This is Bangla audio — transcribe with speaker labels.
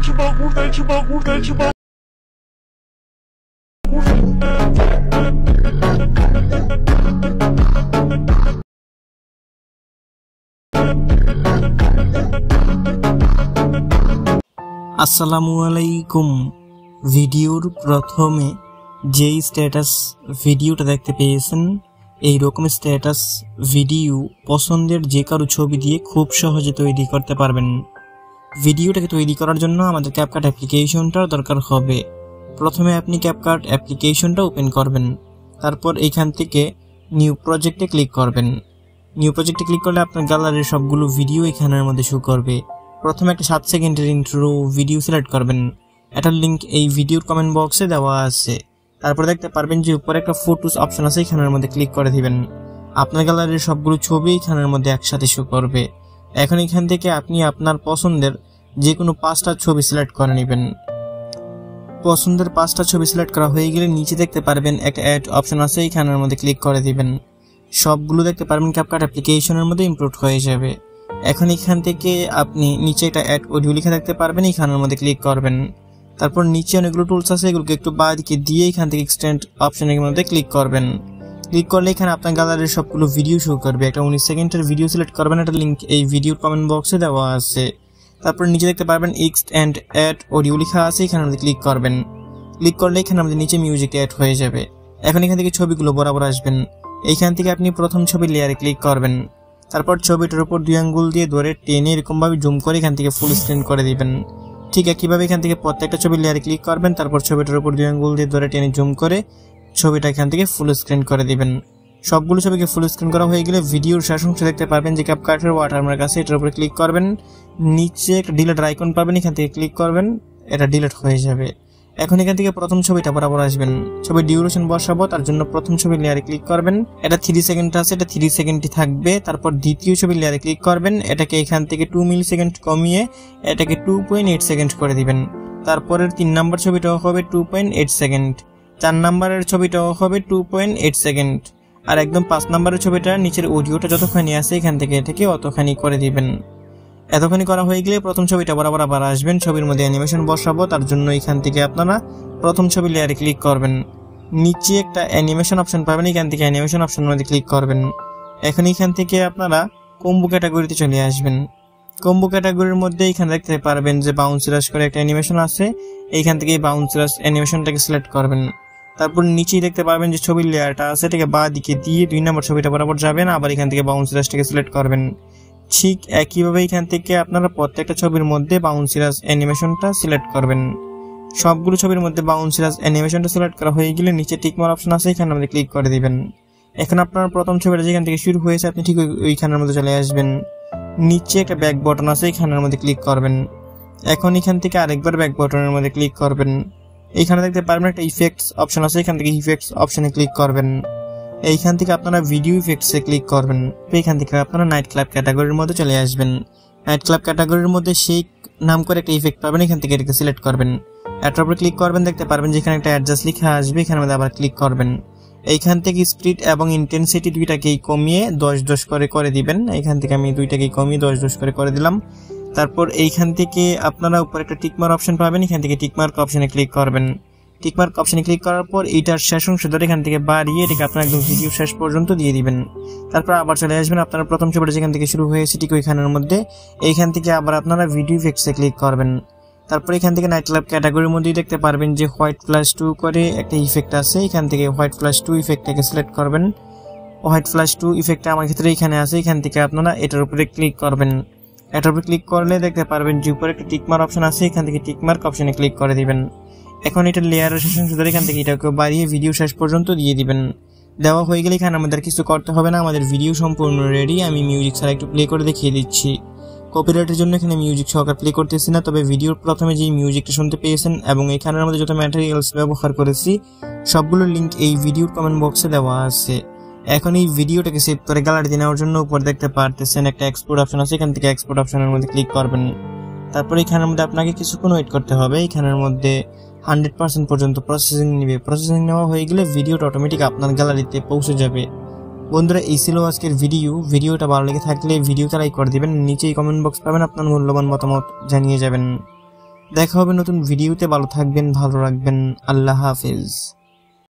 Speaker 1: আসসালামু আলাইকুম। ভিডিওর প্রথমে যেই স্ট্যাটাস ভিডিওটা দেখতে পেয়েছেন, এই রকম স্ট্যাটাস ভিডিও পছন্দের যে কারো ছবি দিয়ে খুব সহজে তৈরি করতে পারবেন। ভিডিওটাকে তৈরি করার জন্য আমাদের ক্যাপকাট অ্যাপ্লিকেশনটার দরকার হবে। প্রথমে আপনি ক্যাপকাট অ্যাপ্লিকেশনটা ওপেন করবেন, তারপর এইখান থেকে নিউ প্রজেক্টে ক্লিক করবেন। নিউ প্রজেক্টে ক্লিক করলে আপনার গ্যালারির সবগুলো ভিডিও এখানের মধ্যে শো করবে। প্রথমে একটা 7 সেকেন্ডের ইন্ট্রো ভিডিও সিলেক্ট করবেন, এটার লিঙ্ক এই ভিডিওর কমেন্ট বক্সে দেওয়া আছে। তারপর দেখতে পারবেন যে উপরে একটা ফটোস অপশন আছে, এখানের মধ্যে ক্লিক করে দিবেন। আপনার গ্যালারির সবগুলো ছবি এখানের মধ্যে একসাথে শো করবে। এখন এখান থেকে আপনি আপনার পছন্দের যে কোনো 5টা ছবি সিলেক্ট করে নেবেন। পছন্দের 5টা ছবি সিলেক্ট করা হয়ে গেলে নিচে দেখতে পারবেন একটা অ্যাড অপশন আছে, এখানের মধ্যে ক্লিক করে দিবেন। সবগুলো দেখতে পারবেন ক্যাপকাট অ্যাপ্লিকেশনের মধ্যে ইম্পোর্ট হয়ে যাবে। এখন এখান থেকে আপনি নিচে একটা অ্যাড অডিও লেখা দেখতে পারবেন, এখানের মধ্যে ক্লিক করবেন। তারপর নিচে অনেকগুলো টুলস আছে, এগুলোকে একটু বাঁদিকে দিয়ে এখান থেকে এক্সটেন্ড অপশনের মধ্যে ক্লিক করবেন। ক্লিক করলে এখানে আপনার গ্যালারির সবগুলো ভিডিও শো করবে। একটা 19 সেকেন্ডের ভিডিও সিলেক্ট করবেন, একটা লিঙ্ক এই ভিডিওর কমেন্ট বক্সে দেওয়া আছে। তারপর নিচে দেখতে পারবেন এক্সটেন্ড অ্যাড অডিও লেখা আছে, এখানের মধ্যে ক্লিক করবেন। ক্লিক করলে এখানে আমাদের নিচে মিউজিক অ্যাড হয়ে যাবে। এখন এখান থেকে ছবিগুলো বরাবর আসবেন। এইখান থেকে আপনি প্রথম ছবির লেয়ারে ক্লিক করবেন। তারপর ছবিটার উপর 2 আঙ্গুল দিয়ে ধরে টেনে এরকম ভাবে জুম করে এখান থেকে ফুল স্ক্রিন করে দিবেন। ঠিক একইভাবে এখান থেকে প্রত্যেকটা ছবির লেয়ারে ক্লিক করবেন, তারপর ছবিটার উপর 2 আঙ্গুল দিয়ে ধরে টেনে জুম করে ছবিটা এখান থেকে ফুল স্ক্রিন করে দিবেন। সবগুলো ছবিকে ফুল স্ক্রিন করা হয়ে গেলে ভিডিওর শেষ অংশে দেখতে পারবেন যে ক্যাপকাটের ওয়াটারমার্ক আছে, এটার উপরে ক্লিক করবেন। নিচে একটা ডিলিট আইকন পাবেন, এখান থেকে ক্লিক করবেন, এটা ডিলিট হয়ে যাবে। এখন এখান থেকে প্রথম ছবিটা বরাবর আসবেন। ছবির ডিউরেশন বসাবো, তার জন্য প্রথম ছবির লেয়ারে ক্লিক করবেন। এটা 3 সেকেন্ড আছে, এটা 3 সেকেন্ডই থাকবে। তারপর দ্বিতীয় ছবির লেয়ারে ক্লিক করবেন, এটাকে এখান থেকে 2 মিলি সেকেন্ড কমিয়ে এটাকে 2.8 সেকেন্ড করে দিবেন। তারপরের 3 নম্বর ছবিটাও হবে 2.8 সেকেন্ড, 4 নম্বরের ছবিটাও হবে 2.8 সেকেন্ড, আর একদম 5 নম্বরের ছবিটা নিচের অডিওটা যতখানি আছে এখান থেকে এটাকে অতখানি করে দিবেন। এতখানি করা হয়ে গেলে প্রথম ছবিটা বরাবর আবার আসবেন। ছবির মধ্যে অ্যানিমেশন বসাবো, তার জন্য এখান থেকে আপনারা প্রথম ছবির লেয়ারে ক্লিক করবেন। নিচে একটা অ্যানিমেশন অপশন পাবেন, এখান থেকে অ্যানিমেশন অপশনের মধ্যে ক্লিক করবেন। এখন এখান থেকে আপনারা কম্বো ক্যাটাগরিতে চলে আসবেন। কম্বো ক্যাটাগরির মধ্যে এখানে দেখতে পারবেন যে বাউন্স রাশ করে একটা অ্যানিমেশন আছে, এইখান থেকে বাউন্স রাশ অ্যানিমেশনটাকে সিলেক্ট করবেন। তারপর নিচেই দেখতে পারবেন যে ছবির লেয়ারটা আছে, এটাকে বাঁ দিকে দিয়ে 2 নম্বর ছবিটা বরাবর যাবেন, আবার এখান থেকে বাউন্স রাশটাকে সিলেক্ট করবেন। ঠিক একইভাবে এখান থেকে আপনারা প্রত্যেকটা ছবির মধ্যে বাউন্সি রাশ অ্যানিমেশনটা সিলেক্ট করবেন। সবগুলো ছবির মধ্যে বাউন্সি রাশ অ্যানিমেশনটা সিলেক্ট করা হয়ে গেলে নিচে টিকমার্ক অপশন আছে, এখানে আমাদের ক্লিক করে দিবেন। এখন আপনার প্রথম ছবিটা যেখান থেকে শুরু হয়েছে আপনি ঠিক ওইখানের মধ্যে চলে আসবেন। নিচে একটা ব্যাক বাটন আছে, এখানের মধ্যে ক্লিক করবেন। এখন এখান থেকে আরেকবার ব্যাক বাটনের মধ্যে ক্লিক করবেন। এইখানে দেখতে পারবেন একটা ইফেক্টস অপশন আছে, এখান থেকে ইফেক্টস অপশনে ক্লিক করবেন। এইখান থেকে আপনারা ভিডিও ইফেক্টসে ক্লিক করবেন। এখান থেকে আপনারা নাইট ক্লাব ক্যাটাগরির মধ্যে চলে আসবেন। নাইট ক্লাব ক্যাটাগরির মধ্যে সেই নাম করে একটা ইফেক্ট পাবেন, এখান থেকে এটাকে সিলেক্ট করবেন। এটার উপরে ক্লিক করবেন, দেখতে পারবেন যেখানে একটা অ্যাডজাস্ট লেখা আসবে, এখানে মধ্যে আবার ক্লিক করবেন। এইখান থেকে স্পিড এবং ইন্টেন্সিটি দুইটাকেই কমিয়ে 10 করে দিবেন। এখান থেকে আমি দুইটাকেই কমিয়ে 10 করে দিলাম। তারপর এইখান থেকে আপনারা উপরে একটা টিকমার্ক অপশন পাবেন, এখান থেকে টিকমার্ক অপশনে ক্লিক করবেন। টিকমার্ক অপশনে ক্লিক করার পর এইটার শেষ অংশ ধরে এখান থেকে বাড়িয়ে এটাকে আপনার একদম ভিডিও শেষ পর্যন্ত দিয়ে দিবেন। তারপর আবার চলে আসবেন আপনারা প্রথম ছবিটা যেখান থেকে শুরু হয়েছে ঠিক ওইখানের মধ্যে। এইখান থেকে আবার আপনারা ভিডিও ইফেক্টসে ক্লিক করবেন। তারপর এখান থেকে নাইট ক্লাব ক্যাটাগরির মধ্যেই দেখতে পারবেন যে হোয়াইট ফ্ল্যাশ 2 করে একটা ইফেক্ট আছে, এখান থেকে হোয়াইট ফ্ল্যাশ 2 ইফেক্টটাকে সিলেক্ট করবেন। হোয়াইট ফ্ল্যাশ 2 ইফেক্টটা আমার ক্ষেত্রে এখানে আছে, এখান থেকে আপনারা এটার উপরে ক্লিক করবেন। এটার উপরে ক্লিক করলে দেখতে পারবেন যে উপরে একটা টিকমার্ক অপশন আছে, এখান থেকে টিকমার্ক অপশনে ক্লিক করে দিবেন। এখন এটা লেয়ারের শেষ অংশ ধরে এখান থেকে এটাকে বাড়িয়ে ভিডিও শেষ পর্যন্ত দিয়ে দিবেন। দেওয়া হয়ে গেলে এখানে আমাদের কিছু করতে হবে না, আমাদের ভিডিও সম্পূর্ণ রেডি। আমি মিউজিক ছাড়া একটু প্লে করে দেখিয়ে দিচ্ছি। কপিরাইটের জন্য এখানে মিউজিক সহকারে প্লে করতেছি না, তবে ভিডিওর প্রথমে যেই মিউজিকটা শুনতে পেয়েছেন এবং এখানের মধ্যে যত ম্যাটেরিয়ালস ব্যবহার করেছি সবগুলোর লিঙ্ক এই ভিডিওর কমেন্ট বক্সে দেওয়া আছে। এখন এই ভিডিওটাকে সেভ করে গ্যালারিতে নেওয়ার জন্য উপরে দেখতে পারতেছেন একটা এক্সপোর্ট অপশন আছে, এখান থেকে এক্সপোর্ট অপশনের মধ্যে ক্লিক করবেন। তারপর এখানের মধ্যে আপনাকে কিছুক্ষণ ওয়েট করতে হবে। এখানের মধ্যে 100% পর্যন্ত প্রসেসিং নেবে। প্রসেসিং নেওয়া হয়ে গেলে ভিডিওটা অটোমেটিক আপনার গ্যালারিতে পৌঁছে যাবে। বন্ধুরা, এই ছিল আজকের ভিডিওটা ভালো লেগে থাকলে ভিডিওটা লাইক করে দিবেন। নিচেই কমেন্ট বক্স পাবেন, আপনার মূল্যবান মতামত জানিয়ে যাবেন। দেখা হবে নতুন ভিডিওতে। ভালো থাকবেন, ভালো রাখবেন। আল্লাহ হাফেজ।